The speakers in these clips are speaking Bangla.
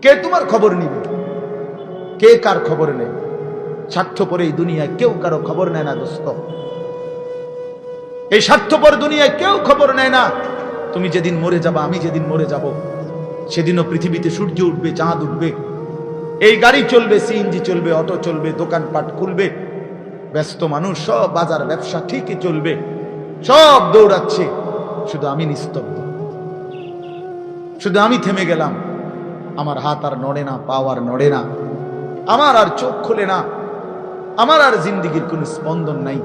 কে তোমার খবর নিবে? কে কার খবর নেই? স্বার্থপর এই দুনিয়ায় কেউ কারো খবর নেয় না দোস্ত। এই স্বার্থপর দুনিয়ায় কেউ খবর নেয় না। তুমি যেদিন মরে যাবা, আমি যেদিন মরে যাব, সেদিনও পৃথিবীতে সূর্য উঠবে, চাঁদ উঠবে, এই গাড়ি চলবে, সিএনজি চলবে, অটো চলবে, দোকানপাট খুলবে, ব্যস্ত মানুষ সব বাজার ব্যবসা ঠিকই চলবে, সব দৌড়াচ্ছে, শুধু আমি নিস্তব্ধ, শুধু আমি থেমে গেলাম। আমার হাত আর নড়ে না, পা আর নড়ে না, আমার আর চোখ খোলে না, আমার আর জিন্দিগির কোন স্পন্দন নাই।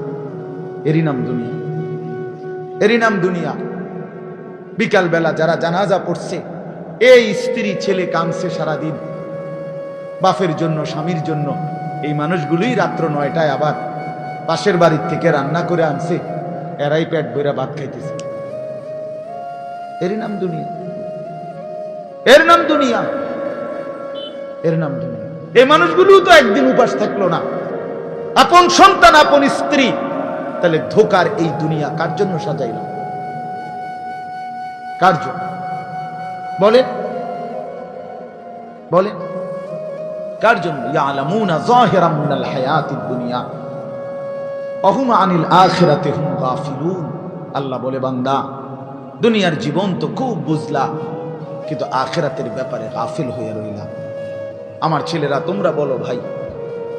এরই নাম দুনিয়া, এরই নাম দুনিয়া। বিকাল বেলা যারা জানাজা পড়ছে, এই স্ত্রী ছেলে কাঁদছে সারাদিন বাপের জন্য, স্বামীর জন্য। এই মানুষগুলোই রাত্র 9টায় আবার পাশের বাড়ির থেকে রান্না করে আনছে, এরাই পেট ভরে ভাত খাইতেছে। এরই নাম দুনিয়া, এর নাম দুনিয়া, এর নাম দুনিয়া। এই মানুষগুলো তো একদিন উপাস থাকলো না, আপন সন্তান, আপন স্ত্রী। তাহলে ধোকার এই দুনিয়া কার জন্য সাজাইলাম? কার জন্য বলেন? বলেন কার জন্য? ইয়ালামুনা যাহিরাম মিনাল হায়াতিদ দুনিয়া ওয়া হুম আনিল আখিরাতি হুম গাফিলুন। আল্লাহ বলে, বান্দা দুনিয়ার জীবন তো খুব বুঝলা, কিন্তু আখিরাতের ব্যাপারে গাফিল হয়ে রইলা। আমার ছেলেরা, তোমরা বলো ভাই,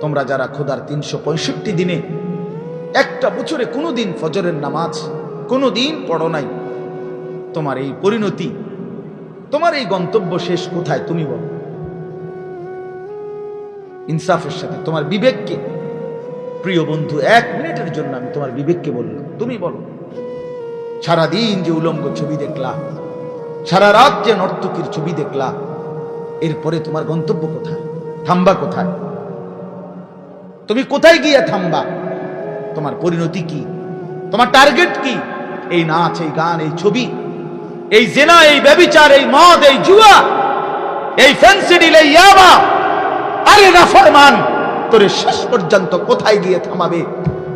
তোমরা যারা খোদার 365 দিনে একটা বছরে কোনোদিন ফজরের নামাজ কোনোদিন পড়ো নাই, তোমার এই পরিণতি, তোমার এই গন্তব্য শেষ কোথায়? তুমি বলো ইনসাফের সাথে। তোমার বিবেককে, প্রিয় বন্ধু, 1 মিনিটের জন্য আমি তোমার বিবেককে বললাম, তুমি বলো, সারাদিন যে উলঙ্গ ছবি দেখলা, সারা রাত যে নর্তকীর ছবি দেখলা, এরপরে তোমার গন্তব্য কোথায়? থামবা কোথায়? তুমি কোথায় গিয়ে থামবা? তোমার পরিণতি কি? তোমার টার্গেট কি? এই নাচ, এই গান, এই ছবি, এই জেনা, এই ব্যভিচার, এই মদ, এই জুয়া, এই ফেন্সিডিল, এই ইয়াবা? আরে নাফরমান, তোরে শেষ পর্যন্ত কোথায় গিয়ে থামাবে?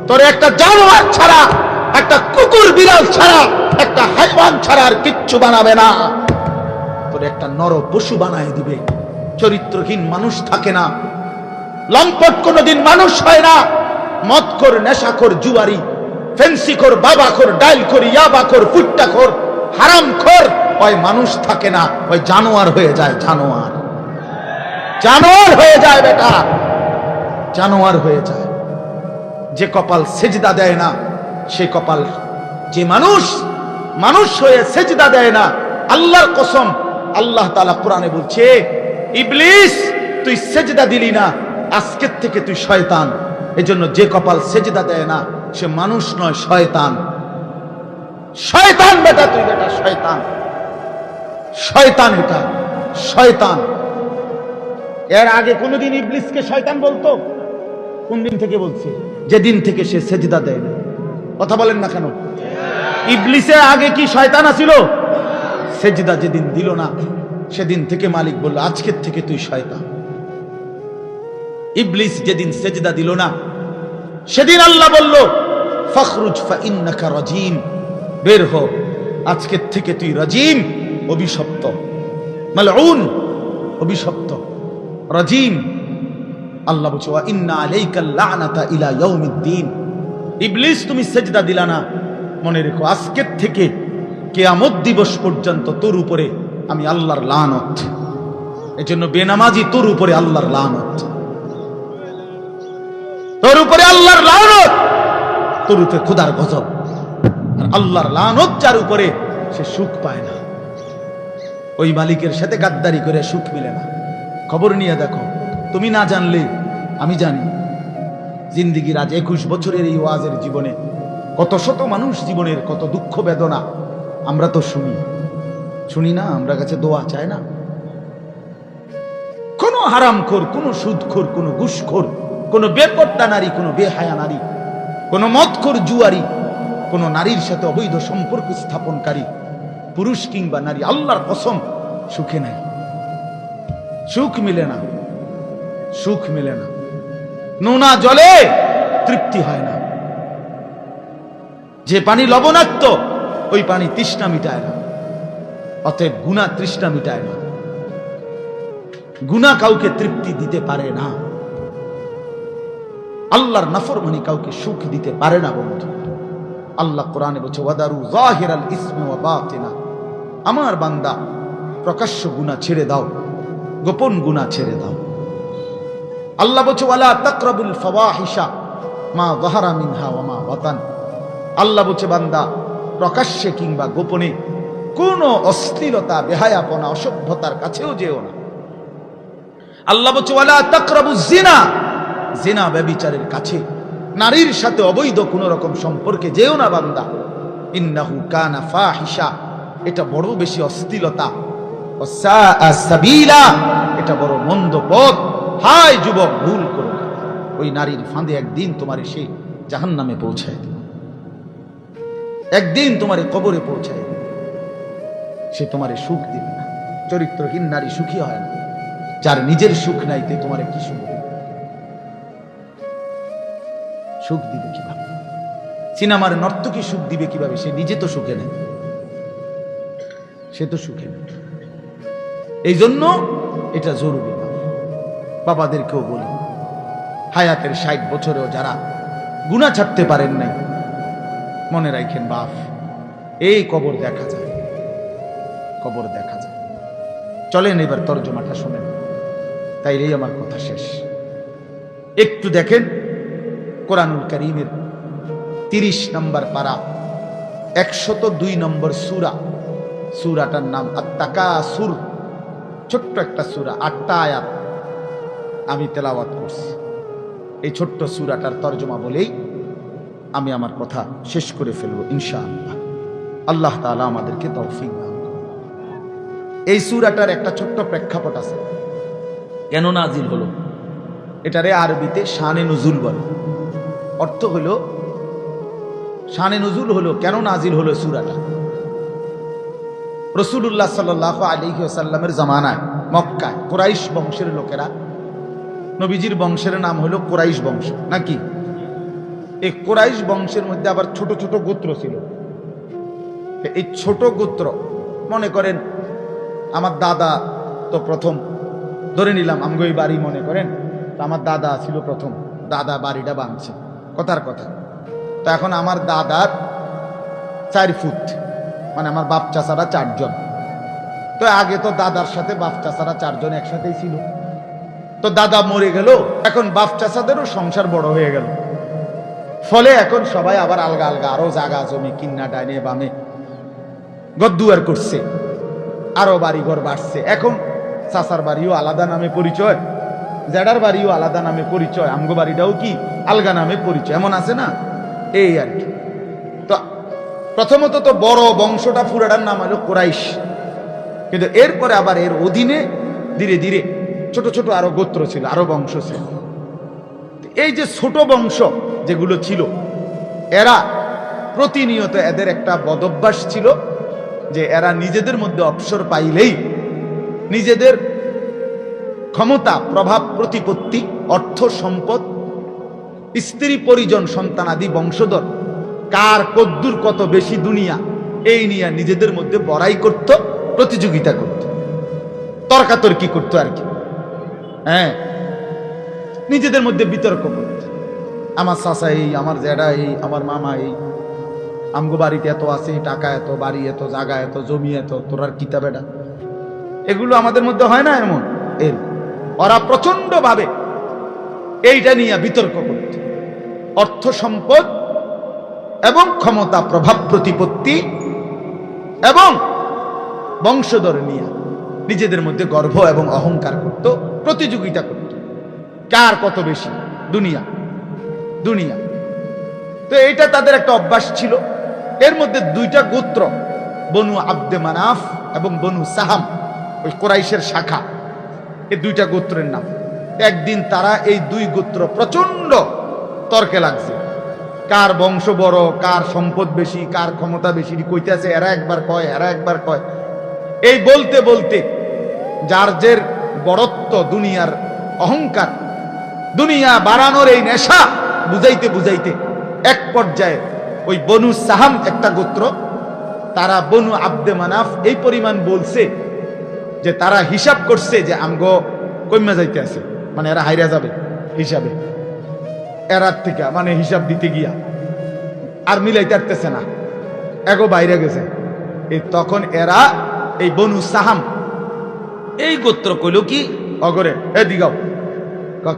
তোরে একটা জানোয়ার ছাড়া, একটা কুকুর বিড়াল ছাড়া, একটা হাইওয়ান ছাড়া আর কিচ্ছু বানাবে না। তোরে একটা নর পশু বানায় দিবে। চরিত্রহীন মানুষ থাকে না, লম্পট কোনদিন মানুষ হয় না। মদখোর, নেশাখোর, জুয়ারি, ফেন্সিখোর, বাবাখোর, ডাইলখোর, ইয়াবাখোর, ফুট্টাখোর, হারামখোর, ওই মানুষ থাকে না, ওই জানোয়ার হয়ে যায়। জানোয়ার, জানোয়ার হয়ে যায় বেটা, জানোয়ার হয়ে যায়। যে কপাল সেজদা দেয় না, সে কপাল, যে মানুষ মানুষ হয়ে সেজদা দেয় না, আল্লাহর কসম, আল্লাহ তাআলা কোরআনে বলছে, ইবলিস তুই সেজদা দিলি না, আজকের থেকে তুই শয়তান। এজন্য যে কপাল সেজদা দেয় না, সে মানুষ নয়, শয়তান। শয়তান বেটা, তুই বেটা শয়তান, শয়তান, এটা শয়তান। এর আগে কোনদিন ইবলিসকে শয়তান বলতো? কোন দিন থেকে বলছে? যেদিন থেকে সে সেজদা দেয় না। কথা বলেন না কেন? ইবলিসের আগে কি শয়তান আছিল? সেজদা যেদিন দিল না, সেদিন থেকে মালিক বলল, আজকের থেকে তুই শয়তান। ইবলিস যেদিন সেজদা দিল না, সেদিন আল্লাহ বলল, ফখরুজ ফাইন্নাকা রাজিম, বের হ, আজকের থেকে তুই রাজিম, অভিশপ্ত, মালউন, অভিশপ্ত, রাজিম। আল্লাহ বলছে, ওয়া ইন্না আলাইকাল লা'নাতা ইলা ইয়াউমিদ্দিন। ইবলিস তুমি সেজদা দিলা না, মনে রেখো আজকের থেকে কিয়ামত দিবস পর্যন্ত তোর উপরে আমি আল্লাহর লানত। এজন্য বেনামাজি তোর উপরে আল্লাহর লানত, তোর উপরে আল্লাহর লানত, তোর উপরে খোদার গজব। আর আল্লাহর লানত যার উপরে, সে সুখ পায় না। ওই মালিকের সাথে গাদ্দারি করে সুখ মিলে না। খবর নিয়ে দেখো, তুমি না জানলে আমি জানি। জিন্দিগির আজ 21 বছরের এই ওয়াজের জীবনে কত শত মানুষ জীবনের কত দুঃখ বেদনা আমরা তো শুনি না? আমরা কাছে দোয়া চায় না? কোন হারামখোর, কোন সুদখোর, কোন ঘুষখোর, কোন বেপর্দা নারী, কোন বেহায়া নারী, কোন মদখোর, জুয়ারি, কোন নারীর সাথে অবৈধ সম্পর্ক স্থাপনকারী পুরুষ কিংবা নারী, আল্লাহর কসম সুখে নাই, সুখ মিলে না, সুখ মিলে না। নোনা জলে তৃপ্তি হয় না। যে পানি লবণাক্ত, ওই পানি তৃষ্ণা মিটায় না। অতএব গুনাহ তৃষ্ণা মিটায় না। গুনাহ কাউকে তৃপ্তি দিতে পারে না, আল্লাহর নাফরমানি কাউকে সুখ দিতে পারে না বন্ধু। আল্লাহ কোরআনে বলছে ওয়াদারু যাহিরাল ইসমি ওয়া বাতিনা, আমার বান্দা প্রকাশ্য গুনাহ ছেড়ে দাও, গোপন গুনাহ ছেড়ে দাও। আল্লাহ বলছে ওয়ালা তাকরাবুল ফাওয়াহিশা মা যাহারা মিনহা ওয়া মা বাতান, আল্লাহ বলছে বান্দা প্রকাশ্যে কিংবা গোপনে কোনো অশ্লীলতা, বেহায়াপনা, অসভ্যতার কাছেও যেও না। আল্লাহ বলছে ওয়ালা তাকরাবুজ জিনা, জিনা ব্যভিচারের কাছে, নারীর সাথে অবৈধ কোন রকম সম্পর্কে যেও না বান্দা। ইন্নাহু কানা ফাহিশা, এটা বড় বেশি অশ্লীলতা। ওয়াসাআ সাবিলা, এটা বড় মন্দ পথ। হায় যুবক, ভুল করো না, ওই নারীর ফাঁদে একদিন তোমার সেই জাহান্নামে পৌঁছায় দেবে, একদিন তোমার কবরে পৌঁছায় দেবে। সে তোমার সুখ দিবে না। চরিত্রহীন নারী সুখী হয় না। যার নিজের সুখ নাই তে তোমার কি সুখ দিবে? সুখ দিবে কিভাবে? সিনেমার নর্তকী সুখ দিবে কিভাবে? সে নিজে তো সুখে নেই, সে তো সুখে নেই। এই জন্য এটা জরুরি। বাবাদেরকেও বলি, হায়াতের 60 বছরেও যারা গুনাহ ছাড়তে পারেন নাই, মনে রাখেন বাপ, এই কবর দেখা যায়, কবর দেখা যায়। চলেন এবার তরজমাটা শোনেন, তাইলেই আমার কথা শেষ। একটু দেখেন কোরআনুল কারীমের 30 নম্বর পারা 102 নম্বর সূরা, সূরাটার নাম আত-তাকাসুর। ছোট্ট একটা সূরা, 8টা আয়াত আমি তেলাওয়াত করছি। এই ছোট্ট সূরাটার তরজমা বলেই আমি আমার কথা শেষ করে ফেলবো ইনশাআল্লাহ। আল্লাহ তাআলা আমাদেরকে তৌফিক দান করুন। এই সূরাটার একটা ছোট্ট প্রেক্ষাপট আছে, কেন নাজিল হলো। এটারে আরবিতে শানে নুজুল বলে। অর্থ হলো শানে নুজুল হলো কেন নাজিল হলো সূরাটা। রাসূলুল্লাহ সাল্লাল্লাহু আলাইহি ওয়াসাল্লামের জামানায় মক্কায় কুরাইশ বংশের লোকেরা, নবীজির বংশের নাম হলো কুরাইশ বংশ নাকি? এই কুরাইশ বংশের মধ্যে আবার ছোট ছোট গোত্র ছিল। এই ছোট গোত্র, মনে করেন আমার দাদা তো প্রথম, ধরে নিলাম আমগো এই বাড়ি, মনে করেন তো আমার দাদা ছিল প্রথম, দাদা বাড়িটা বাঁধছে, কথার কথা। তো এখন আমার দাদার 4 ফুট, মানে আমার বাপ চাচারা 4 জন। তো আগে তো দাদার সাথে বাপ চাচারা 4 জন একসাথেই ছিল। তো দাদা মরে গেল, এখন বাপ চাচাদেরও সংসার বড় হয়ে গেল, ফলে এখন সবাই আবার আলগা আলগা আরো জায়গা জমি কিন্না ডাইনে বামে গদ্দুয়ার করছে, আরো বাড়িঘর বাড়ছে। এখন চাচার বাড়িও আলাদা নামে পরিচয়, জেডার বাড়িও আলাদা নামে পরিচয়, আমগো বাড়িটাও কি আলগা নামে পরিচয়, এমন আছে না? এই আর কি। তো প্রথমত তো বড় বংশটা পুরাটার নাম হলো কুরাইশ, কিন্তু এরপরে আবার এর অধীনে ধীরে ধীরে ছোট ছোট আরো গোত্র ছিল, আরো বংশ ছিল। এই যে ছোট বংশ যেগুলো ছিল, এরা প্রতিনিয়ত, এদের একটা বদভ্যাস ছিল যে এরা নিজেদের মধ্যে অবসর পাইলেই নিজেদের ক্ষমতা, প্রভাব, প্রতিপত্তি, অর্থ সম্পদ, স্ত্রী পরিজন, সন্তানাদি, বংশধর, কার কদ্দুর কত বেশি দুনিয়া, এই নিয়ে নিজেদের মধ্যে বড়াই করত, প্রতিযোগিতা করত, তর্কাতর্কি করত আর কি। হ্যাঁ, নিজেদের মধ্যে বিতর্ক করত। আমার চাচা এই, আমার জেডা এই, আমার মামা এই, আমগো বাড়িতে এত আছে, টাকা এত, বাড়ি এত, জায়গা এত, জমি এত, তোরার কিতাব এটা, এগুলো আমাদের মধ্যে হয় না এমন? এর ওরা প্রচন্ড ভাবে এইটা নিয়ে বিতর্ক করত। অর্থ সম্পদ এবং ক্ষমতা, প্রভাব, প্রতিপত্তি এবং বংশধর নিয়ে নিজেদের মধ্যে গর্ব এবং অহংকার করত, প্রতিযোগিতা করত, কার কত বেশি দুনিয়া দুনিয়া। তো এটা তাদের একটা অভ্যাস ছিল। এর মধ্যে 2টা গোত্র, বনু আব্দে মানাফ এবং বনু সাহাম, ওই কুরাইশের শাখা, এই 2টা গোত্রের নাম। একদিন তারা এই 2 গোত্র প্রচন্ড তর্কে লাগছে, কার বংশ বড়, কার সম্পদ বেশি, কার ক্ষমতা বেশি, কইতেছে। এরা একবার কয়, এরা একবার কয়। এই বলতে বলতে যার জের বড়ত্ব, দুনিয়ার অহংকার, দুনিয়া বাড়ানোর এই নেশা বুঝাইতে বুঝাইতে এক পর্যায়ে ওই বনু সাহাম একটা গোত্র, তারা বনু আব্দে মানাফ এই পরিমাণ বলছে যে তারা হিসাব করছে যে আমগো কইমা যাইতে আছে, মানে এরা হাইরা যাবে হিসাবে, এরার থেকে মানে হিসাব দিতে গিয়া আর মিলাইতে পারতেছে না, এগো বাইরে গেছে। এই তখন এরা এই বনু সাহাম এই গোত্র কইল কি অগরে এ দিগাও,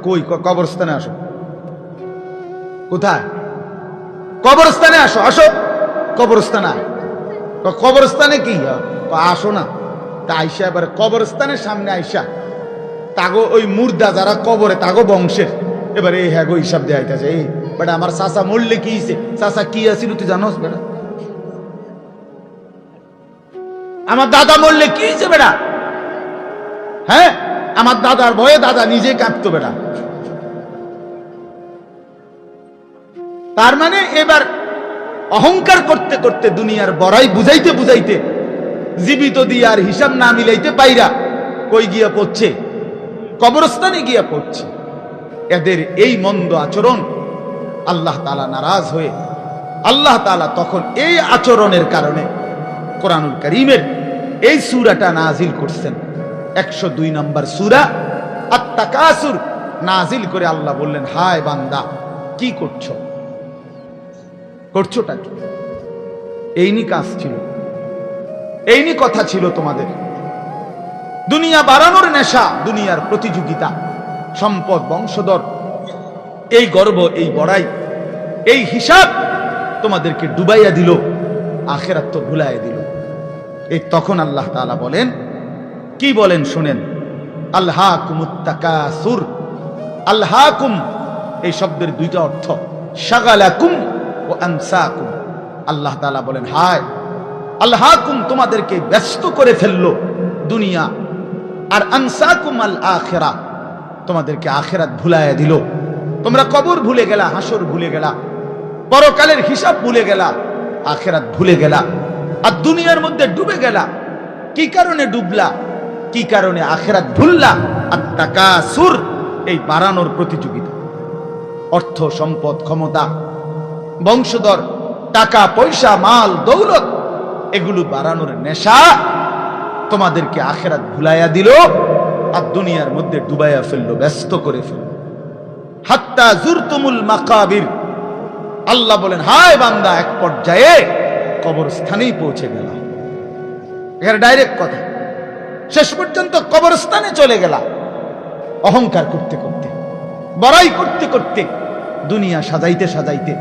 কই কবরস্থানে আসো। কোথায়? কবরস্থানে আসো, আসো কবরস্থানে। কবরস্থানে কি আসো না? তা আইসা এবার কবরস্থানের সামনে আইসা তাগো ওই মুর্দা যারা কবরে তাগো বংশের এবারে এই হ্যাগো হিসাব দেয়া হইতাছে। এই বেটা আমার চাচা মরলে কি হইছে, চাচা কি আছিল তুই জানোস বেটা? আমার দাদা মরলে কি হয়েছে বেটা? হ্যাঁ, আমার দাদার ভয়ে দাদা নিজে কাঁপতো বেটা। তার মানে এবার অহংকার করতে করতে দুনিয়ার বড়াই বুঝাইতে বুঝাইতে জীবিত দিয়ে আর হিসাব না মিলাইতে পাইরা কই গিয়া পড়ছে? কবরস্থানে গিয়া পড়ছে। এদের এই মন্দ আচরণ আল্লাহ তাআলা নারাজ হয়ে আল্লাহ তাআলা তখন এই আচরণের কারণে কোরআনুল কারীমের এই সূরাটা নাজিল করছেন। 102 নম্বর সূরা আত-তাকাসুর নাজিল করে আল্লাহ বললেন, হায় বান্দা কি করছো, করছোটা কি? এইনি কাজ ছিল, এইনি কথা ছিল তোমাদের। দুনিয়া বাড়ানোর নেশা, দুনিয়ার প্রতিযোগিতা, সম্পদ, বংশধর, এই গর্ব, এই বড়াই, এই হিসাব তোমাদেরকে ডুবাইয়া দিল, আখিরাত তো ভুলাইয়া দিল। এই তখন আল্লাহ তাআলা বলেন, কি বলেন শুনেন, আলহাকুমুত তাকাসুর। আলহাকুম এই শব্দের দুইটা অর্থ, শাগালাকুম ও আনসাকুম। আল্লাহ তাআলা বলেন, হায় আলহাকুম তোমাদেরকে ব্যস্ত করে ফেললো দুনিয়া, আর আনসাকুম আল আখিরা তোমাদেরকে আখিরাত ভুলাইয়া দিল। তোমরা কবর ভুলে গেলা, হাসর ভুলে গেলা, পরকালের হিসাব ভুলে গেলা, আখিরাত ভুলে গেলা, আর দুনিয়ার মধ্যে ডুবে গেলা। কি কারণে ডুবলা? কি কারণে আখিরাত ভুললা? আত-তাকাসুর এই বাড়ানোর প্রতিযোগিতা, অর্থ সম্পদ, ক্ষমতা, বংশধর, টাকা পয়সা, মাল দৌলত, এগুলো বাড়ানোর নেশা তোমাদেরকে আখিরাত ভুলাইয়া দিল আর দুনিয়ার মধ্যে ডুবাইয়া ফেললো, ব্যস্ত করে ফেললো। হাত্তা জুরতুমুল মাকাবির। আল্লাহ বলেন, হায় বান্দা এক পর্যায়ে কবরস্থানেই পৌঁছে গেল। এখানে ডাইরেক্ট কথা, শেষ পর্যন্ত কবরস্থানে চলে গেলা। অহংকার করতে করতে, বড়াই করতে করতে, দুনিয়া সাজাইতে সাজাইতে,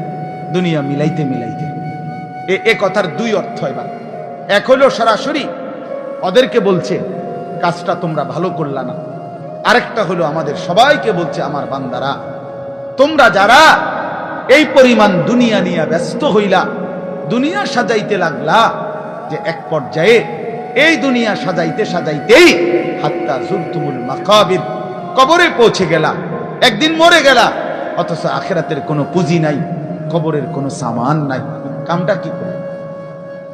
দুনিয়া মিলাইতে মিলাইতে। এ কথার দুই অর্থ। এবার এক হলো সরাসরি ওদেরকে বলছে কাজটা তোমরা ভালো করলা না, আরেকটা হলো আমাদের সবাইকে বলছে, আমার বান্দারা তোমরা যারা এই পরিমাণ দুনিয়া নিয়ে ব্যস্ত হইলা, দুনিয়া সাজাইতে লাগলা, যে এক পর্যায়ে এই দুনিয়া সাজাইতে সাজাইতেই হাত্তা জুরতুমুল মাকাবির কবরে পৌঁছে গেলা, একদিন মরে গেলা, অথচ আখিরাতের কোনো পুঁজি নাই, কবরের কোনো সামান নাই। কামটা কি করলা?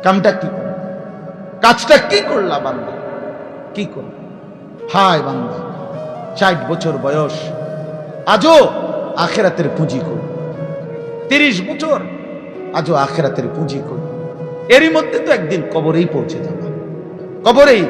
কামটা কি করলা? কাজটা কি করলা বান্দা? কি করলা? হায় বান্দা 60 বছর বয়স, আজও আখিরাতের পুঁজি কর। 30 বছর, আজও আখিরাতের পুঁজি কর। এরই মধ্যে তো একদিন কবরেই পৌঁছে যাবা, কবরেই।